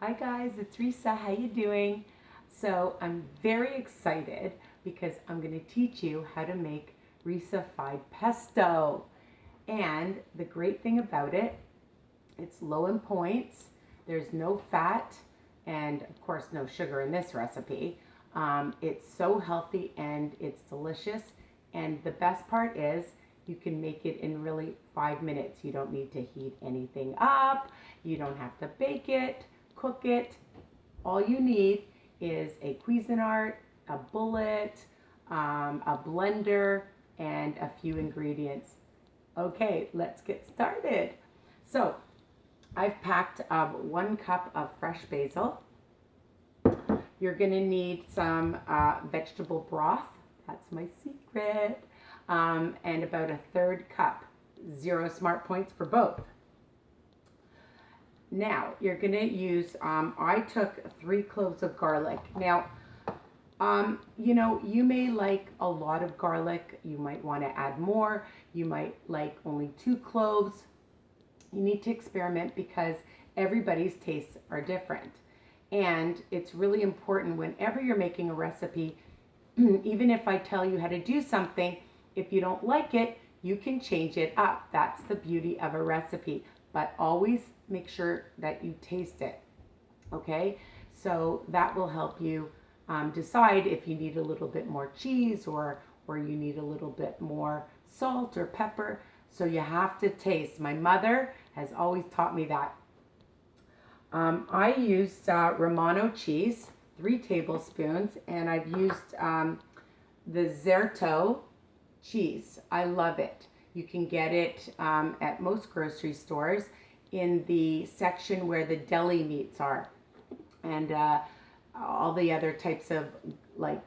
Hi guys, it's Risa. How you doing? So I'm very excited because I'm going to teach you how to make Risa-fied pesto. And the great thing about it, it's low in points, there's no fat, and of course no sugar in this recipe. It's so healthy and it's delicious. And the best part is you can make it in really 5 minutes. You don't need to heat anything up. You don't have to bake it, cook it. All you need is a Cuisinart, a bullet, a blender, and a few ingredients. Okay, let's get started. So I've packed 1 cup of fresh basil. You're going to need some vegetable broth. That's my secret. And about 1/3 cup. 0 smart points for both. Now, you're going to use, I took 3 cloves of garlic. Now, you may like a lot of garlic. You might want to add more. You might like only 2 cloves. You need to experiment because everybody's tastes are different. And it's really important whenever you're making a recipe, even if I tell you how to do something, if you don't like it, you can change it up. That's the beauty of a recipe. But always make sure that you taste it, okay? So that will help you decide if you need a little bit more cheese or you need a little bit more salt or pepper. So you have to taste. My mother has always taught me that. I used Romano cheese, 3 tablespoons, and I've used the Zerto cheese. I love it. You can get it at most grocery stores in the section where the deli meats are, and all the other types of like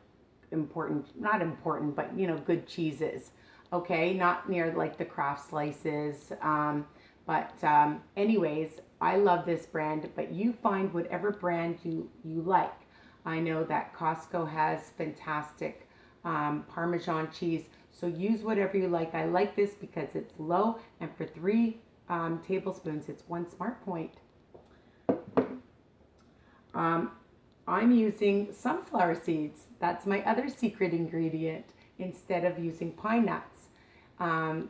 not important, but good cheeses. Okay, not near like the Kraft slices. Anyways, I love this brand, but you find whatever brand you like. I know that Costco has fantastic Parmesan cheese, so use whatever you like. I like this because it's low, and for 3 tablespoons, it's 1 smart point. I'm using sunflower seeds. That's my other secret ingredient instead of using pine nuts.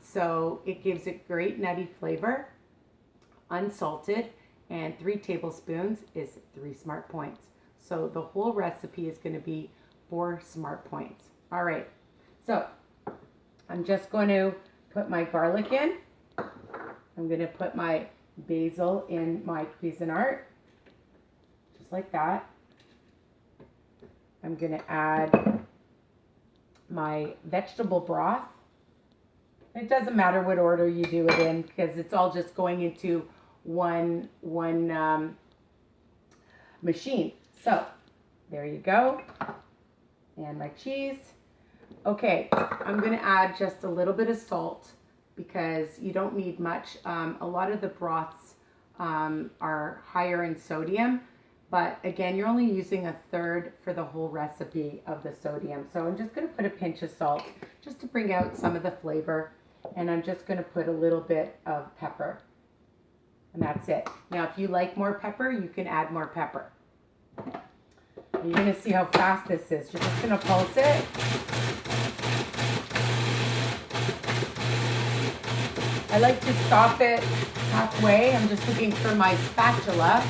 So it gives it great nutty flavor, unsalted, and 3 tablespoons is 3 smart points. So the whole recipe is going to be 4 smart points. All right, so I'm just going to put my garlic in. I'm going to put my basil in my Cuisinart, just like that. I'm going to add my vegetable broth. It doesn't matter what order you do it in because it's all just going into one machine. So there you go. And my cheese. Okay, I'm going to add just a little bit of salt because you don't need much. A lot of the broths are higher in sodium, but again, you're only using 1/3 for the whole recipe of the sodium. So I'm just going to put a pinch of salt just to bring out some of the flavor. And I'm just going to put a little bit of pepper. And that's it. Now, if you like more pepper, you can add more pepper. And you're going to see how fast this is. You're just going to pulse it. I like to stop it halfway. I'm just looking for my spatula.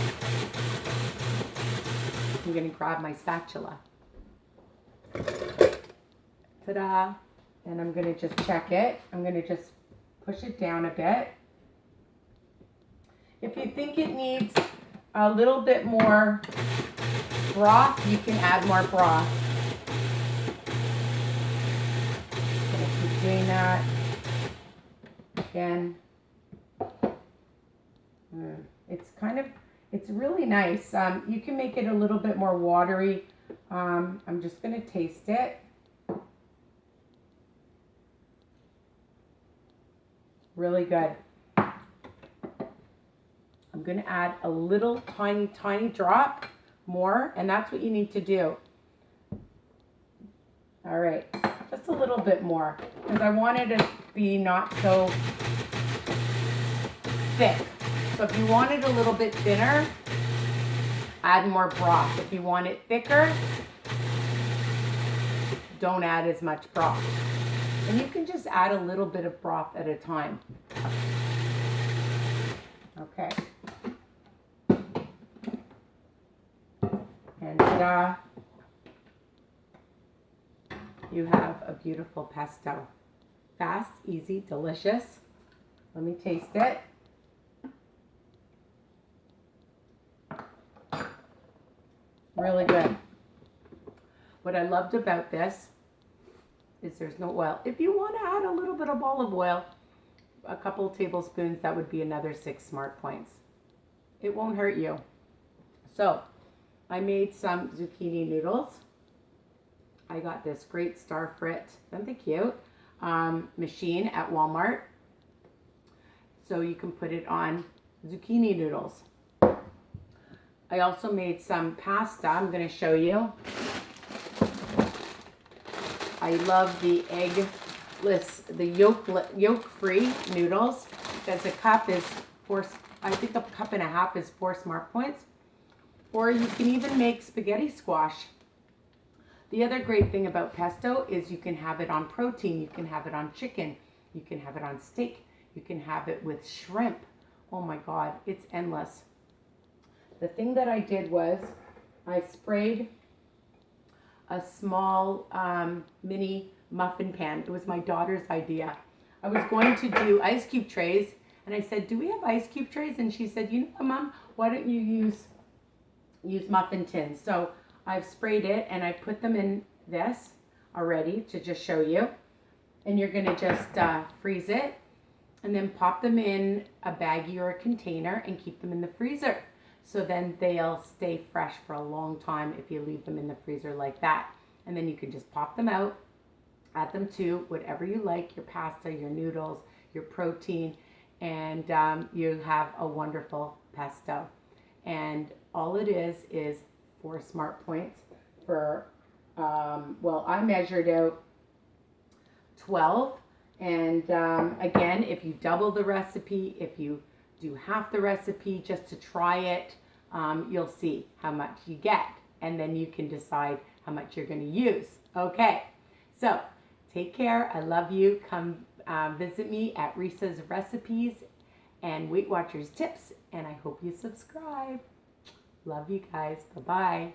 I'm going to grab my spatula. Ta-da! And I'm going to just check it. I'm going to just push it down a bit. If you think it needs a little bit more broth, you can add more broth. I'm going to keep doing that. Again. It's really nice. You can make it a little bit more watery. I'm just going to taste it. Really good. I'm going to add a little tiny drop more, and that's what you need to do. All right, just a little bit more because I want it to be not so thick. So if you want it a little bit thinner, Add more broth. If you want it thicker, don't add as much broth. And you can just add a little bit of broth at a time. Okay. And ta-da! You have a beautiful pesto. Fast, easy, delicious. Let me taste it. Really good. What I loved about this is there's no oil. If you want to add a little bit of olive oil, a couple of tablespoons, that would be another 6 smart points. It won't hurt you. So I made some zucchini noodles. I got this great Star Frit, isn't they cute, machine at Walmart. So you can put it on zucchini noodles. I also made some pasta. I'm going to show you. I love the eggless, the yolk-free noodles, because a cup is 4, I think a cup and a half is 4 smart points. Or you can even make spaghetti squash. The other great thing about pesto is you can have it on protein, you can have it on chicken, you can have it on steak, you can have it with shrimp. Oh my God, it's endless. The thing that I did was I sprayed a small mini muffin pan. It was my daughter's idea. I was going to do ice cube trays, and I said, do we have ice cube trays? And she said, you know what, Mom, why don't you use muffin tins? So I've sprayed it, and I put them in this already to just show you. And you're going to just freeze it, and then pop them in a baggie or a container and keep them in the freezer. So then they'll stay fresh for a long time if you leave them in the freezer like that. And then you can just pop them out, add them to whatever you like, your pasta, your noodles, your protein, and you have a wonderful pesto. And all it is 4 smart points for, well, I measured out 12. And again, if you double the recipe, if you do half the recipe just to try it, you'll see how much you get, and then you can decide how much you're going to use. Okay, so take care. I love you. Come visit me at Risa's Recipes and Weight Watchers Tips, and I hope you subscribe. Love you guys. Bye-bye.